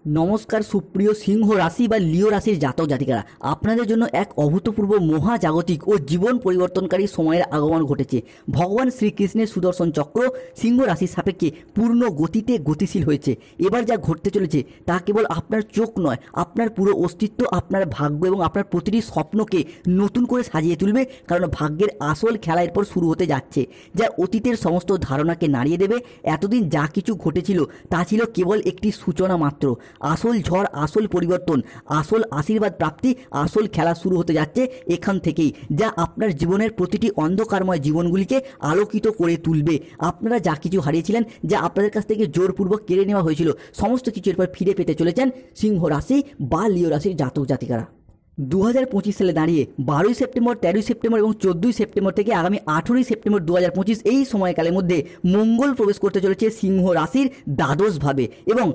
নমস্কার সুপ্রিয় সিংহ রাশি বা লিও রাশির জাতক জাতিকারা, আপনাদের জন্য এক অভূতপূর্ব মহাজাগতিক ও জীবন পরিবর্তনকারী সময়ের আগমন ঘটেছে। ভগবান শ্রীকৃষ্ণের সুদর্শন চক্র সিংহ রাশির সাপেক্ষে পূর্ণ গতিতে গতিশীল হয়েছে। এবার যা ঘটতে চলেছে তা কেবল আপনার চোখ নয়, আপনার পুরো অস্তিত্ব, আপনার ভাগ্য এবং আপনার প্রতিটি স্বপ্নকে নতুন করে সাজিয়ে তুলবে। কারণ ভাগ্যের আসল খেলা এরপর শুরু হতে যাচ্ছে, যা অতীতের সমস্ত ধারণাকে নাড়িয়ে দেবে। এতদিন যা কিছু ঘটেছিল তা ছিল কেবল একটি সূচনা মাত্র। আসল ঝড়, আসল পরিবর্তন, আসল আশীর্বাদ প্রাপ্তি, আসল খেলা শুরু হতে যাচ্ছে এখান থেকেই, যা আপনার জীবনের প্রতিটি অন্ধকারময় জীবনগুলিকে আলোকিত করে তুলবে। আপনারা যা কিছু হারিয়েছিলেন, যা আপনাদের কাছ থেকে জোরপূর্বক কেড়ে নেওয়া হয়েছিল, সমস্ত কিছু এরপর ফিরে পেতে চলেছেন সিংহ রাশি বা লিও রাশির জাতক জাতিকারা। 2025 সালে দাঁড়িয়ে 12ই সেপ্টেম্বর, 13ই সেপ্টেম্বর এবং 14ই সেপ্টেম্বর থেকে আগামী 18ই সেপ্টেম্বর 2025 এই সময়কালের মধ্যে মঙ্গল প্রবেশ করতে চলেছে সিংহ রাশির দ্বাদশভাবে। এবং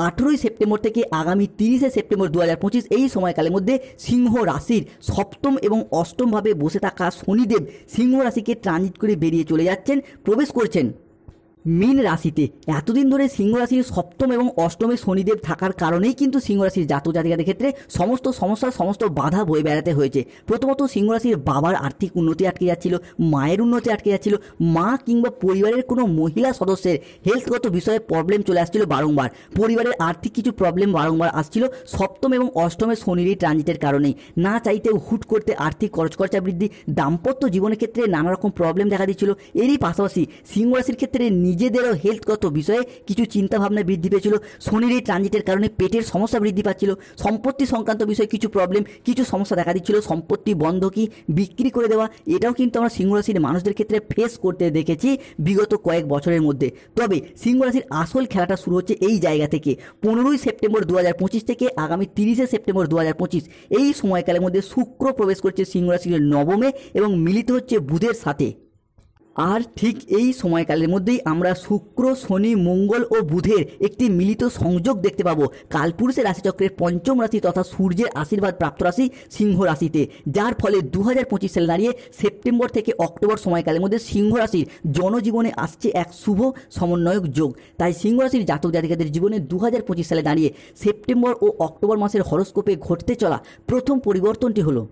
18ই সেপ্টেম্বর থেকে আগামী 30শে সেপ্টেম্বর 2025 এই সময়কালের মধ্যে সিংহ রাশির সপ্তম এবং অষ্টমভাবে বসে থাকা শনিদেব সিংহ রাশিকে ট্রানজিট করে বেরিয়ে চলে যাচ্ছেন, প্রবেশ করছেন মীন রাশিতে। এতদিন ধরে সিংহ রাশির সপ্তম এবং অষ্টমে শনিদেব থাকার কারণেই কিন্তু সিংহ রাশির জাতক জাতিকাদের ক্ষেত্রে সমস্ত সমস্যার সমস্ত বাধা বয়ে বেড়াতে হয়েছে। প্রথমত সিংহ রাশির বাবার আর্থিক উন্নতি আটকে যাচ্ছিল, মায়ের উন্নতি আটকে যাচ্ছিল, মা কিংবা পরিবারের কোনো মহিলা সদস্যের হেলথগত বিষয়ে প্রবলেম চলে আসছিল বারংবার, পরিবারের আর্থিক কিছু প্রবলেম বারংবার আসছিল সপ্তম এবং অষ্টমে শনির এই ট্রানজিটের কারণেই। না চাইতেও হুট করতে আর্থিক খরচা বৃদ্ধি, দাম্পত্য জীবনের ক্ষেত্রে নানা রকম প্রবলেম দেখা দিচ্ছিল। এরই পাশাপাশি সিংহ রাশির ক্ষেত্রে নিজেদেরও হেলথগত বিষয়ে কিছু চিন্তাভাবনা বৃদ্ধি পেয়েছিল। শনির এই ট্রানজিটের কারণে পেটের সমস্যা বৃদ্ধি পাচ্ছিল, সম্পত্তি সংক্রান্ত বিষয়ে কিছু প্রবলেম, কিছু সমস্যা দেখা দিচ্ছিল, সম্পত্তি বন্ধকি, বিক্রি করে দেওয়া, এটাও কিন্তু আমরা সিংহ রাশির মানুষদের ক্ষেত্রে ফেস করতে দেখেছি বিগত কয়েক বছরের মধ্যে। তবে সিংহ রাশির আসল খেলাটা শুরু হচ্ছে এই জায়গা থেকে। 15ই সেপ্টেম্বর 2025 থেকে আগামী 30শে সেপ্টেম্বর 2025 এই সময়কালের মধ্যে শুক্র প্রবেশ করছে সিংহ রাশির নবমে এবং মিলিত হচ্ছে বুধের সাথে। আর ঠিক এই সময়কালের মধ্যেই আমরা শুক্র, শনি, মঙ্গল ও বুধের একটি মিলিত সংযোগ দেখতে পাবো কালপুরুষের রাশিচক্রের পঞ্চম রাশি তথা সূর্যের আশীর্বাদ প্রাপ্ত রাশি সিংহ রাশিতে, যার ফলে 2025 সালে দাঁড়িয়ে সেপ্টেম্বর থেকে অক্টোবর সময়কালের মধ্যে সিংহ রাশির জনজীবনে আসছে এক শুভ সমন্বয়ক যোগ। তাই সিংহ রাশির জাতক জাতিকাদের জীবনে 2025 সালে দাঁড়িয়ে সেপ্টেম্বর ও অক্টোবর মাসের হরোস্কোপে ঘটতে চলা প্রথম পরিবর্তনটি হলো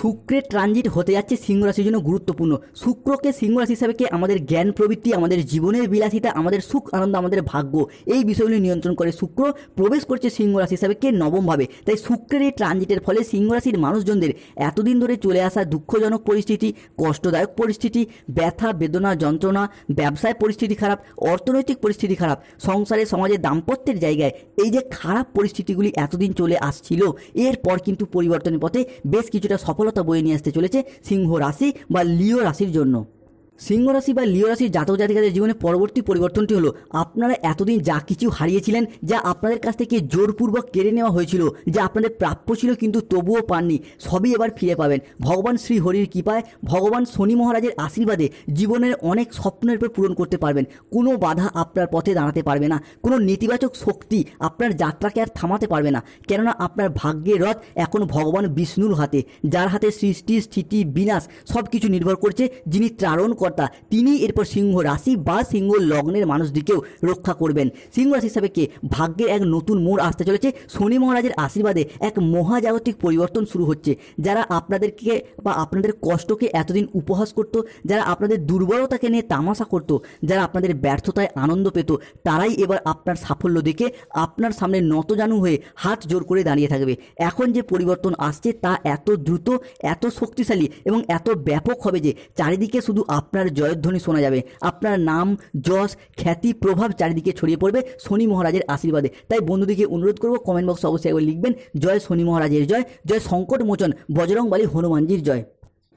শুক্রের ট্রানজিট হতে যাচ্ছে সিংহ রাশির জন্য গুরুত্বপূর্ণ। শুক্রকে সিংহ রাশি হিসাবে আমাদের জ্ঞান প্রবৃত্তি, আমাদের জীবনের বিলাসিতা, আমাদের সুখ আনন্দ, আমাদের ভাগ্য, এই বিষয়গুলি নিয়ন্ত্রণ করে শুক্র প্রবেশ করছে সিংহ রাশি হিসাবে নবমভাবে। তাই শুক্রের এই ট্রানজিটের ফলে সিংহ রাশির মানুষজনদের এতদিন ধরে চলে আসা দুঃখজনক পরিস্থিতি, কষ্টদায়ক পরিস্থিতি, ব্যথা বেদনা যন্ত্রণা, ব্যবসায় পরিস্থিতি খারাপ, অর্থনৈতিক পরিস্থিতি খারাপ, সংসারে সমাজে দাম্পত্যের জায়গায় এই যে খারাপ পরিস্থিতিগুলি এতদিন চলে আসছিল, এরপর কিন্তু পরিবর্তনের পথে বেশ কিছুটা সফলতা বয়ে নিয়ে আসতে চলেছে সিংহ রাশি বা লিও রাশির জন্য। সিংহ রাশি বা লিও রাশির জাতক জাতিকাদের জীবনে পরবর্তী পরিবর্তনটি হলো আপনারা এতদিন যা কিছু হারিয়েছিলেন, যা আপনাদের কাছ থেকে জোরপূর্বক কেড়ে নেওয়া হয়েছিল, যা আপনাদের প্রাপ্য ছিল কিন্তু তবুও পাননি, সবই এবার ফিরে পাবেন ভগবান শ্রী হরির কৃপায়। ভগবান শনি মহারাজের আশীর্বাদে জীবনের অনেক স্বপ্নের উপর পূরণ করতে পারবেন। কোনো বাধা আপনার পথে দাঁড়াতে পারবে না, কোনো নেতিবাচক শক্তি আপনার যাত্রাকে আর থামাতে পারবে না। কেননা আপনার ভাগ্যের রথ এখন ভগবান বিষ্ণুর হাতে, যার হাতে সৃষ্টি স্থিতি বিনাশ সব কিছু নির্ভর করছে, যিনি ত্রারণ তিনি এরপর সিংহ রাশি বা সিংহ লগ্নের মানুষদিকেও রক্ষা করবেন। সিংহ রাশি হিসাবে ভাগ্যের এক নতুন মোড় আসতে চলেছে। শনি মহারাজের আশীর্বাদে এক মহাজাগতিক পরিবর্তন শুরু হচ্ছে। যারা আপনাদেরকে বা আপনাদের কষ্টকে এতদিন উপহাস করত, যারা আপনাদের দুর্বলতাকে নিয়ে তামাশা করত, যারা আপনাদের ব্যর্থতায় আনন্দ পেত, তারাই এবার আপনার সাফল্য দেখে আপনার সামনে নতজানু হয়ে হাত জোর করে দাঁড়িয়ে থাকবে। এখন যে পরিবর্তন আসছে তা এত দ্রুত, এত শক্তিশালী এবং এত ব্যাপক হবে যে চারিদিকে শুধু আপনার জয়ধ্বনি শোনা যাবে। আপনার নাম, যশ, খ্যাতি, প্রভাব চারিদিকে ছড়িয়ে পড়বে শনি মহারাজের আশীর্বাদে। তাই বন্ধুদিকে অনুরোধ করব, কমেন্ট বক্সে অবশ্যই একবার লিখবেন জয় শনি মহারাজের জয়, জয় সংকট মোচন বজরংবলী হনুমানজির জয়।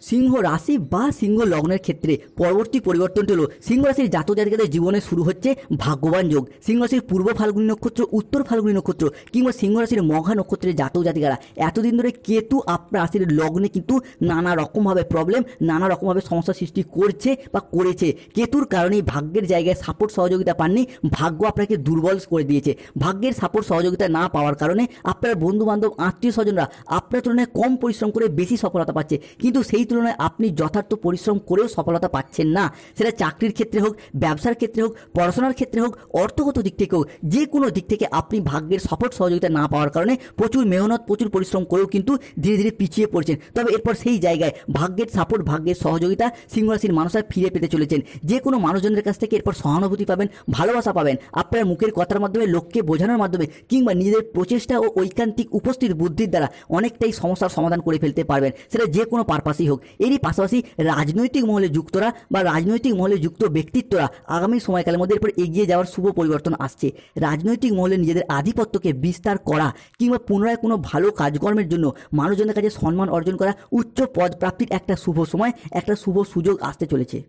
সিংহ রাশি বা সিংহ লগ্নের ক্ষেত্রে পরবর্তী পরিবর্তনটি হলো সিংহ রাশির জাতক জাতিকাদের জীবনে শুরু হচ্ছে ভাগ্যবান যোগ। সিংহ রাশির পূর্ব ফাল্গুনী নক্ষত্র, উত্তর ফাল্গুনী নক্ষত্র কিংবা সিংহ রাশির মঘা নক্ষত্রের জাতক জাতিকারা এতদিন ধরে কেতু আপনার রাশির লগ্নে কিন্তু নানা রকমভাবে প্রবলেম, নানা রকমভাবে সমস্যা সৃষ্টি করছে বা করেছে। কেতুর কারণেই ভাগ্যের জায়গায় সাপোর্ট সহযোগিতা পাননি, ভাগ্য আপনাকে দুর্বল করে দিয়েছে। ভাগ্যের সাপোর্ট সহযোগিতা না পাওয়ার কারণে আপনার বন্ধু বান্ধব, আত্মীয় স্বজনরা আপনার তুলনায় কম পরিশ্রম করে বেশি সফলতা পাচ্ছে, কিন্তু সেই তুলনায় আপনি যথার্থ পরিশ্রম করেও সফলতা পাচ্ছেন না। সেটা চাকরির ক্ষেত্রে হোক, ব্যবসার ক্ষেত্রে হোক, পড়াশোনার ক্ষেত্রে হোক, অর্থগত দিক থেকে হোক, যে কোনো দিক থেকে আপনি ভাগ্যের সাপোর্ট সহযোগিতা না পাওয়ার কারণে প্রচুর মেহনত, প্রচুর পরিশ্রম করেও কিন্তু ধীরে ধীরে পিছিয়ে পড়ছেন। তবে এরপর সেই জায়গায় ভাগ্যের সাপোর্ট, ভাগ্যের সহযোগিতা সিংহ রাশির মানুষরা ফিরে পেতে চলেছেন। যে কোনো মানুষজনের কাছ থেকে এরপর সহানুভূতি পাবেন, ভালোবাসা পাবেন। আপনার মুখের কথার মাধ্যমে, লোককে বোঝানোর মাধ্যমে কিংবা নিজেদের প্রচেষ্টা ও ঐকান্তিক উপস্থিত বুদ্ধির দ্বারা অনেকটাই সমস্যার সমাধান করে ফেলতে পারবেন, সেটা যে কোনো পারপাসই হোক। এরই পাশাপাশি রাজনৈতিক মহলে যুক্তরা বা রাজনৈতিক মহলে যুক্ত ব্যক্তিত্বরা আগামী সময়কালের মধ্যে এরপর এগিয়ে যাওয়ার শুভ পরিবর্তন আসছে। রাজনৈতিক মহলে নিজেদের আধিপত্যকে বিস্তার করা কিংবা পুনরায় কোনো ভালো কাজকর্মের জন্য মানুষজনের কাছে সম্মান অর্জন করা, উচ্চ পদ প্রাপ্তির একটা শুভ সময়, একটা শুভ সুযোগ আসতে চলেছে।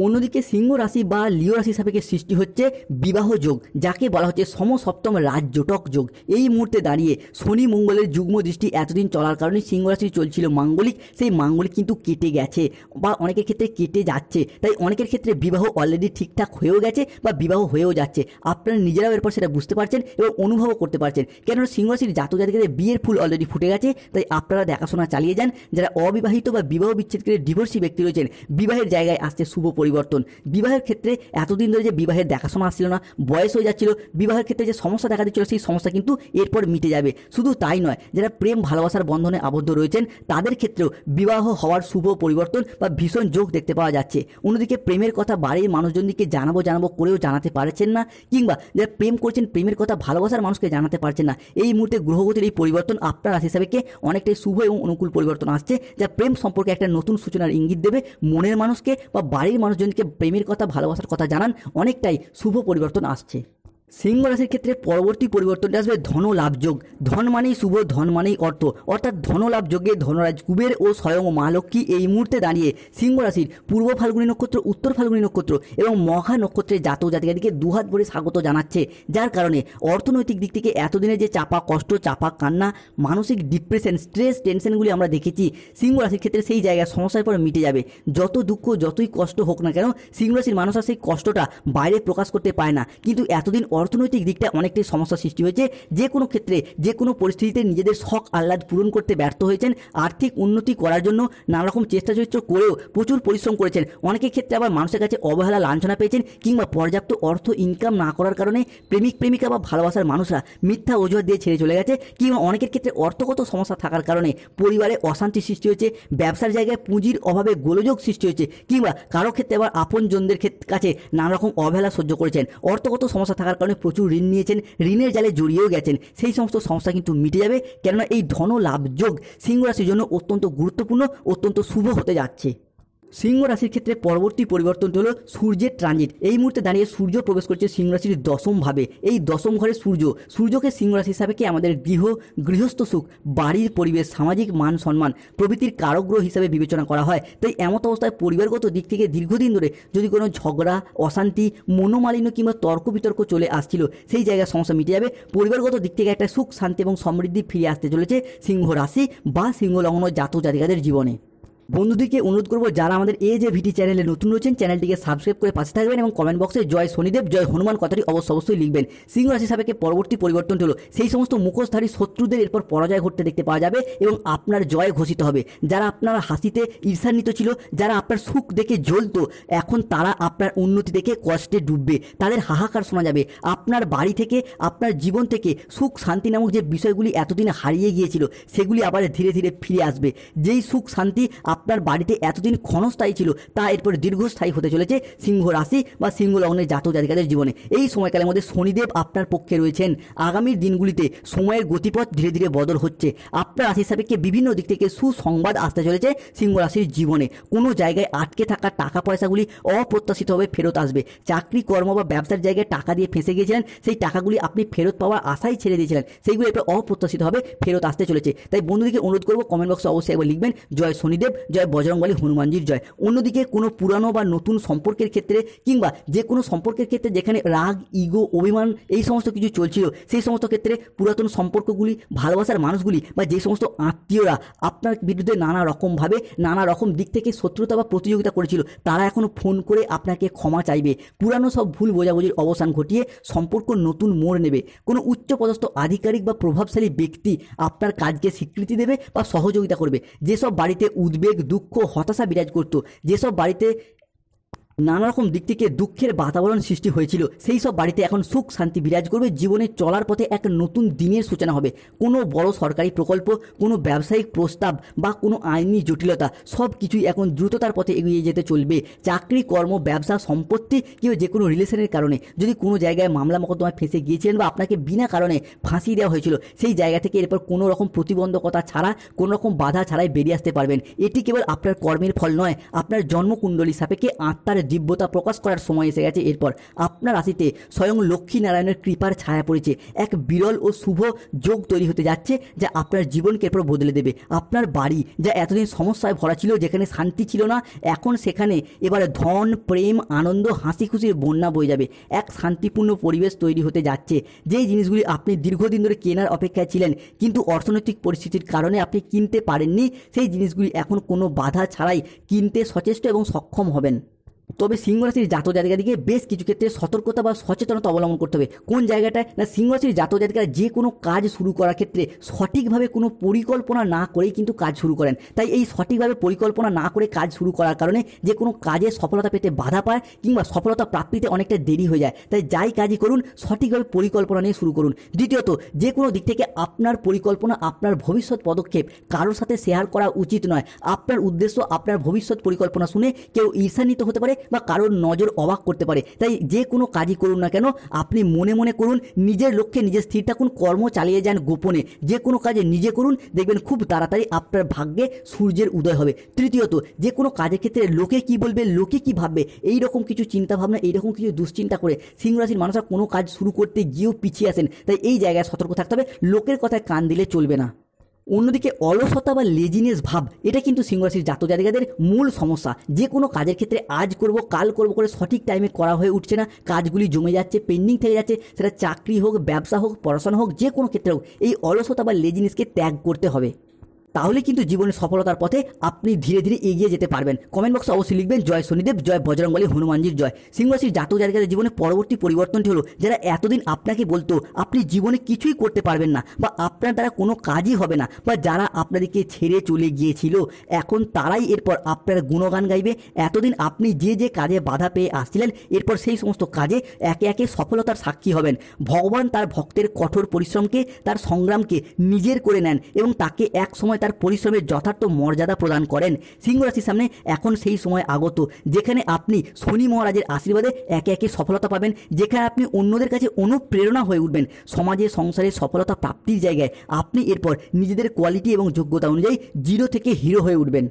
অন্যদিকে সিংহ রাশি বা লিও রাশি সাপেক্ষে সৃষ্টি হচ্ছে বিবাহ যোগ, যাকে বলা হচ্ছে সমসপ্তম রাজজোটক যোগ। এই মুহূর্তে দাঁড়িয়ে শনি মঙ্গলের যুগ্ম দৃষ্টি এতদিন চলার কারণে সিংহ রাশি চলছিল মাঙ্গলিক, সেই মাঙ্গলিক কিন্তু কেটে গেছে বা অনেকের ক্ষেত্রে কেটে যাচ্ছে। তাই অনেকের ক্ষেত্রে বিবাহ অলরেডি ঠিকঠাক হয়েও গেছে বা বিবাহ হয়েও যাচ্ছে। আপনারা নিজেরাও এরপর সেটা বুঝতে পারছেন এবং অনুভবও করতে পারছেন, কেননা সিংহ রাশির জাতক জাতিকাদের বিয়ের ফুল অলরেডি ফুটে গেছে। তাই আপনারা দেখাশোনা চালিয়ে যান। যারা অবিবাহিত বা বিবাহ বিচ্ছেদ করে ডিভোর্সি ব্যক্তি রয়েছেন, বিবাহের জায়গায় আসছে শুভ পরিবর্তন। বিবাহের ক্ষেত্রে এতদিন ধরে যে বিবাহের দেখাশোনা আসছিল না, বয়স হয়ে যাচ্ছিল, বিবাহের ক্ষেত্রে যে সমস্যা দেখা দিচ্ছিল, সেই সমস্যা কিন্তু এরপর মিটে যাবে। শুধু তাই নয়, যারা প্রেম ভালোবাসার বন্ধনে আবদ্ধ রয়েছেন তাদের ক্ষেত্রেও বিবাহ হওয়ার শুভ পরিবর্তন বা ভীষণ যোগ দেখতে পাওয়া যাচ্ছে। অন্যদিকে প্রেমের কথা বাড়ির মানুষজনকে জানাবো করেও জানাতে পারছেন না, কিংবা যারা প্রেম করছেন প্রেমের কথা ভালোবাসার মানুষকে জানাতে পারছেন না, এই মুহূর্তে গ্রহগতির এই পরিবর্তন আপনার রাশি হিসাবেকে অনেকটাই শুভ এবং অনুকূল পরিবর্তন আসছে, যা প্রেম সম্পর্কে একটা নতুন সূচনার ইঙ্গিত দেবে। মনের মানুষকে বা বাড়ির মানুষজনকে প্রেমের কথা, ভালোবাসার কথা জানান, অনেকটাই শুভ পরিবর্তন আসছে। সিংহ রাশির ক্ষেত্রে পরবর্তী পরিবর্তনটা আসবে ধন লাভ যোগ। ধন মানেই শুভ, ধন মানেই অর্থ, অর্থাৎ ধনলাভ যোগে ধনরাজ কুবের ও স্বয়ং মা লক্ষ্মী এই মুহূর্তে দাঁড়িয়ে সিংহ রাশির পূর্ব ফাল্গুনী নক্ষত্র, উত্তর ফাল্গুনী নক্ষত্র এবং মঘা নক্ষত্রের জাতক জাতিকাদিকে দুহাত ভরে স্বাগত জানাচ্ছে। যার কারণে অর্থনৈতিক দিক থেকে এতদিনের যে চাপা কষ্ট, চাপা কান্না, মানসিক ডিপ্রেশন, স্ট্রেস, টেনশনগুলি আমরা দেখেছি সিংহ রাশির ক্ষেত্রে, সেই জায়গায় সমস্যার পর মিটে যাবে। যত দুঃখ, যতই কষ্ট হোক না কেন, সিংহ রাশির মানুষরা সেই কষ্টটা বাইরে প্রকাশ করতে পারে না। কিন্তু এতদিন অর্থনৈতিক দিকটা অনেকটাই সমস্যা সৃষ্টি হয়েছে। যে কোনো ক্ষেত্রে, যে কোনো পরিস্থিতিতে নিজেদের শখ আহ্লাদ পূরণ করতে ব্যর্থ হয়েছেন। আর্থিক উন্নতি করার জন্য নানা রকম চেষ্টা চরিত্র করেও প্রচুর পরিশ্রম করেছেন। অনেকের ক্ষেত্রে আবার মানুষের কাছে অবহেলা, লাঞ্ছনা পেয়েছেন, কিংবা পর্যাপ্ত অর্থ ইনকাম না করার কারণে প্রেমিক প্রেমিকা বা ভালোবাসার মানুষরা মিথ্যা অজুহাত দিয়ে ছেড়ে চলে গেছে, কিংবা অনেকের ক্ষেত্রে অর্থগত সমস্যা থাকার কারণে পরিবারে অশান্তি সৃষ্টি হয়েছে, ব্যবসার জায়গায় পুঁজির অভাবে গোলযোগ সৃষ্টি হয়েছে, কিংবা কারো ক্ষেত্রে আবার আপনজনদের কাছে নানা রকম অবহেলা সহ্য করেছেন। অর্থগত সমস্যা থাকার কারণে প্রচুর ঋণ নিয়েছেন, ঋণের জালে জড়িয়েও গেছেন। সেই সমস্ত সমস্যা কিন্তু মিটে যাবে, কেননা এই ধন লাভ যোগ সিংহ রাশির জন্য অত্যন্ত গুরুত্বপূর্ণ, অত্যন্ত শুভ হতে যাচ্ছে। সিংহ রাশির ক্ষেত্রে পরবর্তী পরিবর্তনটি হলো সূর্যের ট্রানজিট। এই মুহূর্তে দাঁড়িয়ে সূর্য প্রবেশ করছে সিংহ রাশির দশম ভাবে। এই দশম ঘরে সূর্যকে সিংহ রাশি হিসাবে কি আমাদের গৃহস্থ সুখ, বাড়ির পরিবেশ, সামাজিক মান সম্মান প্রভৃতির কারগ্রহ হিসাবে বিবেচনা করা হয়। তাই এমত অবস্থায় পরিবারগত দিক থেকে দীর্ঘদিন ধরে যদি কোনো ঝগড়া, অশান্তি, মনোমালিন্য কিংবা তর্ক বিতর্ক চলে আসছিল, সেই জায়গায় সমস্যা মিটে যাবে। পরিবারগত দিক থেকে একটা সুখ, শান্তি এবং সমৃদ্ধি ফিরে আসতে চলেছে সিংহ রাশি বা সিংহ লগ্ন জাতক জাতিকাদের জীবনে। বন্ধুদেরকে অনুরোধ করবো, যারা আমাদের AJVT চ্যানেলে নতুন রয়েছেন, চ্যানেলটিকে সাবস্ক্রাইব করে পাশে থাকবেন এবং কমেন্ট বক্সে জয় শনিদেব, জয় হনুমান কথাটি অবশ্যই লিখবেন। সিংহ রাশি সাপেক্ষে পরবর্তী পরিবর্তনটি হলো সেই সমস্ত মুখোশধারী শত্রুদের এরপর পরাজয় ঘটতে দেখতে পাওয়া যাবে এবং আপনার জয় ঘোষিত হবে। যারা আপনার হাসিতে ঈর্ষান্বিত ছিল, যারা আপনার সুখ দেখে জ্বলতো, এখন তারা আপনার উন্নতি দেখে কষ্টে ডুববে। তাদের হাহাকার শোনা যাবে। আপনার বাড়ি থেকে, আপনার জীবন থেকে সুখ শান্তি নামক যে বিষয়গুলি এতদিন হারিয়ে গিয়েছিল, সেগুলি আবার ধীরে ধীরে ফিরে আসবে। যেই সুখ শান্তি আপনার বাড়িতে এতদিন ক্ষণস্থায়ী ছিল, তা এরপর দীর্ঘস্থায়ী হতে চলেছে সিংহ রাশি বা সিংহ লগ্নের জাতক জাতিকাদের জীবনে। এই সময়কালের মধ্যে শনিদেব আপনার পক্ষে রয়েছেন। আগামী দিনগুলিতে সময়ের গতিপথ ধীরে ধীরে বদল হচ্ছে। আপনার রাশি সাপেক্ষে বিভিন্ন দিক থেকে সুসংবাদ আসতে চলেছে সিংহ রাশির জীবনে। কোনো জায়গায় আটকে থাকা টাকা পয়সাগুলি অপ্রত্যাশিতভাবে ফেরত আসবে। চাকরি, কর্ম বা ব্যবসার জায়গায় টাকা দিয়ে ফেঁসে গিয়েছিলেন, সেই টাকাগুলি আপনি ফেরত পাওয়ার আশাই ছেড়ে দিয়েছিলেন, সেইগুলি এরপর অপ্রত্যাশিতভাবে ফেরত আসতে চলেছে। তাই বন্ধুদেরকে অনুরোধ করবো, কমেন্ট বক্সে অবশ্যই একবার লিখবেন জয় শনিদেব, জয় বজরংবলী হনুমানজির জয়। অন্যদিকে কোনো পুরানো বা নতুন সম্পর্কের ক্ষেত্রে, কিংবা যে কোনো সম্পর্কের ক্ষেত্রে যেখানে রাগ, ইগো, অভিমান এই সমস্ত কিছু চলছিল, সেই সমস্ত ক্ষেত্রে পুরাতন সম্পর্কগুলি, ভালোবাসার মানুষগুলি বা যে সমস্ত আত্মীয়রা আপনার বিরুদ্ধে নানা রকমভাবে, নানা রকম দিক থেকে শত্রুতা বা প্রতিযোগিতা করেছিল, তারা এখনও ফোন করে আপনাকে ক্ষমা চাইবে। পুরানো সব ভুল বোঝাবুঝির অবসান ঘটিয়ে সম্পর্ক নতুন মোড় নেবে। কোনো উচ্চপদস্থ আধিকারিক বা প্রভাবশালী ব্যক্তি আপনার কাজকে স্বীকৃতি দেবে বা সহযোগিতা করবে। যেসব বাড়িতে উদ্বেগ, উদ্বেগ, দুঃখ, হতাশা বিরাজ করতো, যেসব বাড়িতে নানা রকম দিক থেকে দুঃখের বাতাবরণ সৃষ্টি হয়েছিল, সেই সব বাড়িতে এখন সুখ শান্তি বিরাজ করবে। জীবনে চলার পথে এক নতুন দিনের সূচনা হবে। কোনো বড় সরকারি প্রকল্প, কোনো ব্যবসায়িক প্রস্তাব বা কোনো আইনি জটিলতা, সব কিছুই এখন দ্রুততার পথে এগিয়ে যেতে চলবে। চাকরি, কর্ম, ব্যবসা, সম্পত্তি কিংবা যে কোনো রিলেশনের কারণে যদি কোনো জায়গায় মামলা মোকদ্দমায় ফেঁসে গিয়েছিলেন বা আপনাকে বিনা কারণে ফাঁসি দেওয়া হয়েছিল, সেই জায়গা থেকে এরপর কোনো রকম প্রতিবন্ধকতা ছাড়া, কোনো রকম বাধা ছাড়াই বেরিয়ে আসতে পারবেন। এটি কেবল আপনার কর্মের ফল নয়, আপনার জন্মকুণ্ডলী সাপেক্ষে আত্মার দিব্যতা প্রকাশ করার সময় এসে গেছে। এরপর আপনার রাশিতে স্বয়ং লক্ষ্মী নারায়ণের কৃপার ছায়া পড়েছে। এক বিরল ও শুভ যোগ তৈরি হতে যাচ্ছে, যা আপনার জীবনকে এরপর বদলে দেবে। আপনার বাড়ি, যা এতদিন সমস্যায় ভরা ছিল, যেখানে শান্তি ছিল না, এখন সেখানে এবারে ধন, প্রেম, আনন্দ, হাসি খুশির বন্যা বয়ে যাবে। এক শান্তিপূর্ণ পরিবেশ তৈরি হতে যাচ্ছে। যেই জিনিসগুলি আপনি দীর্ঘদিন ধরে কেনার অপেক্ষায় ছিলেন, কিন্তু অর্থনৈতিক পরিস্থিতির কারণে আপনি কিনতে পারেননি, সেই জিনিসগুলি এখন কোনো বাধা ছাড়াই কিনতে সচেষ্ট এবং সক্ষম হবেন। তবে সিংহ রাশির জাতক জাতিকাদিকে বেশ কিছু ক্ষেত্রে সতর্কতা বা সচেতনতা অবলম্বন করতে হবে। কোন জায়গাটায় না, সিংহ রাশির জাতক জাতিকারা যে কোনো কাজ শুরু করার ক্ষেত্রে সঠিকভাবে কোনো পরিকল্পনা না করেই কিন্তু কাজ শুরু করেন। তাই এই সঠিকভাবে পরিকল্পনা না করে কাজ শুরু করার কারণে যে কোনো কাজে সফলতা পেতে বাধা পায় কিংবা সফলতা প্রাপ্তিতে অনেকটা দেরি হয়ে যায়। তাই যাই কাজই করুন, সঠিকভাবে পরিকল্পনা নিয়ে শুরু করুন। দ্বিতীয়ত, যে কোনো দিক থেকে আপনার পরিকল্পনা, আপনার ভবিষ্যৎ পদক্ষেপ কারোর সাথে শেয়ার করা উচিত নয়। আপনার উদ্দেশ্য, আপনার ভবিষ্যৎ পরিকল্পনা শুনে কেউ ঈর্ষান্বিত হতে পারে বা কারোর নজর অবাক করতে পারে। তাই যে কোনো কাজই করুন না কেন, আপনি মনে মনে করুন, নিজের লক্ষ্যে নিজে স্থির থাকুন, কর্ম চালিয়ে যান গোপনে। যে কোনো কাজে নিজে করুন, দেখবেন খুব তাড়াতাড়ি আপনার ভাগ্যে সূর্যের উদয় হবে। তৃতীয়ত, যে কোনো কাজের ক্ষেত্রে লোকে কি বলবে, লোকে কি ভাববে, এই রকম কিছু চিন্তাভাবনা, এইরকম কিছু দুশ্চিন্তা করে সিংহ রাশির মানুষরা কোনো কাজ শুরু করতে গিয়েও পিছিয়ে আসেন। তাই এই জায়গায় সতর্ক থাকতে হবে, লোকের কথায় কান দিলে চলবে না। অন্যদিকে অলসতা বা লেজিনেস ভাব, এটা কিন্তু সিংহ রাশির জাতক জাতিকাদের মূল সমস্যা। যে কোনো কাজের ক্ষেত্রে আজ করব কাল করব করে সঠিক টাইমে করা হয়ে উঠছে না, কাজগুলি জমে যাচ্ছে, পেন্ডিং থেকে যাচ্ছে। সেটা চাকরি হোক, ব্যবসা হোক, পড়াশোনা হোক, যে কোনো ক্ষেত্রে হোক, এই অলসতা বা লেজিনেসকে ত্যাগ করতে হবে। তাহলে কিন্তু জীবনের সফলতার পথে আপনি ধীরে ধীরে এগিয়ে যেতে পারবেন। কমেন্ট বক্সে অবশ্যই লিখবেন জয় শনিদেব, জয় বজরংবলী, হনুমানজির জয়। সিংহ রাশির জাতক জাতিকাদের জীবনে পরবর্তী পরিবর্তনটি হলো, যারা এতদিন আপনাকে বলতো আপনি জীবনে কিছুই করতে পারবেন না বা আপনার দ্বারা কোনো কাজই হবে না, বা যারা আপনাদেরকে ছেড়ে চলে গিয়েছিল, এখন তারাই এরপর আপনার গুণগান গাইবে। এতদিন আপনি যে যে কাজে বাধা পেয়ে আসছিলেন, এরপর সেই সমস্ত কাজে একে একে সফলতার সাক্ষী হবেন। ভগবান তার ভক্তের কঠোর পরিশ্রমকে, তার সংগ্রামকে নিজের করে নেন এবং তাকে এক সময় তার পরিশ্রমের যথার্থ মর্যাদা প্রদান করেন। সিংহ রাশির সামনে এখন সেই সময় আগত, যেখানে আপনি শনি মহারাজের আশীর্বাদে একে একে সফলতা পাবেন, যেখানে আপনি অন্যদের কাছে অনুপ্রেরণা হয়ে উঠবেন। সমাজে সংসারে সফলতা প্রাপ্তির জায়গায় আপনি এরপর নিজেদের কোয়ালিটি এবং যোগ্যতা অনুযায়ী জিরো থেকে হিরো হয়ে উঠবেন।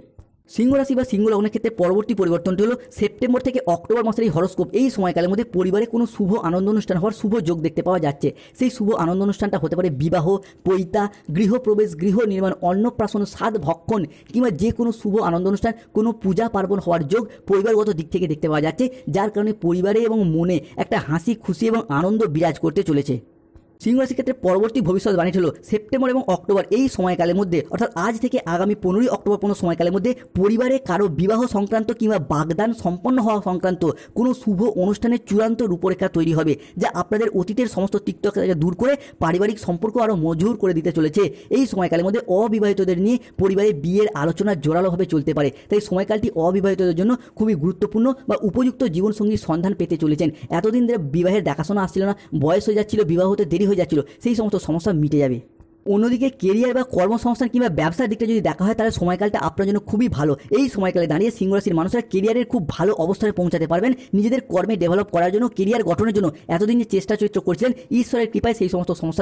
সিংহ রাশি বা সিংহ লগ্নের ক্ষেত্রে পরবর্তী পরিবর্তনটি হলো সেপ্টেম্বর থেকে অক্টোবর মাসের এই হরস্কোপ, এই সময়কালের মধ্যে পরিবারে কোনো শুভ আনন্দ অনুষ্ঠান হওয়ার শুভ যোগ দেখতে পাওয়া যাচ্ছে। সেই শুভ আনন্দ অনুষ্ঠানটা হতে পারে বিবাহ, পৈতা, গৃহপ্রবেশ, গৃহ নির্মাণ, অন্নপ্রাশন, সাধ ভক্ষণ কিংবা যে কোনো শুভ আনন্দ অনুষ্ঠান, কোনো পূজা পার্বণ হওয়ার যোগ পরিবারগত দিক থেকে দেখতে পাওয়া যাচ্ছে, যার কারণে পরিবারে এবং মনে একটা হাসি খুশি এবং আনন্দ বিরাজ করতে চলেছে। সিংহ রাশির ক্ষেত্রে পরবর্তী ভবিষ্যৎবাণী হলো সেপ্টেম্বর এবং অক্টোবর এই সময়কালের মধ্যে, অর্থাৎ আজ থেকে আগামী 15ই অক্টোবর পর্যন্ত সময়কালের মধ্যে পরিবারে কারো বিবাহ সংক্রান্ত কিংবা বাগদান সম্পন্ন হওয়া সংক্রান্ত কোনো শুভ অনুষ্ঠানের চূড়ান্ত রূপরেখা তৈরি হবে, যা আপনাদের অতীতের সমস্ত তিক্ততাকে দূর করে পারিবারিক সম্পর্ক আরও মজবুত করে দিতে চলেছে। এই সময়কালের মধ্যে অবিবাহিতদের নিয়ে পরিবারে বিয়ের আলোচনা জোরালোভাবে চলতে পারে। তাই সময়কালটি অবিবাহিতদের জন্য খুবই গুরুত্বপূর্ণ বা উপযুক্ত জীবনসঙ্গীর সন্ধান পেতে চলেছেন। এতদিন ধরে বিবাহের দেখাশোনা আসছিল না, বয়স হয়ে যাচ্ছিল, বিবাহ হতে দেরি হয়ে যাচ্ছিল, সেই সমস্ত সমস্যা মিটে যাবে। অন্যদিকে কেরিয়ার বা কর্মসংস্থান কিংবা ব্যবসার দিকটা যদি দেখা হয়, তাহলে সময়কালটা আপনার জন্য খুবই ভালো। এই সময়কালে দাঁড়িয়ে সিংহ রাশির মানুষরা কেরিয়ারের খুব ভালো অবস্থানে পৌঁছাতে পারবেন। নিজেদের কর্মে ডেভেলপ করার জন্য, কেরিয়ার গঠনের জন্য এতদিন যে চেষ্টা চরিত্র করছিলেন, ঈশ্বরের কৃপায় সেই সমস্ত সমস্যা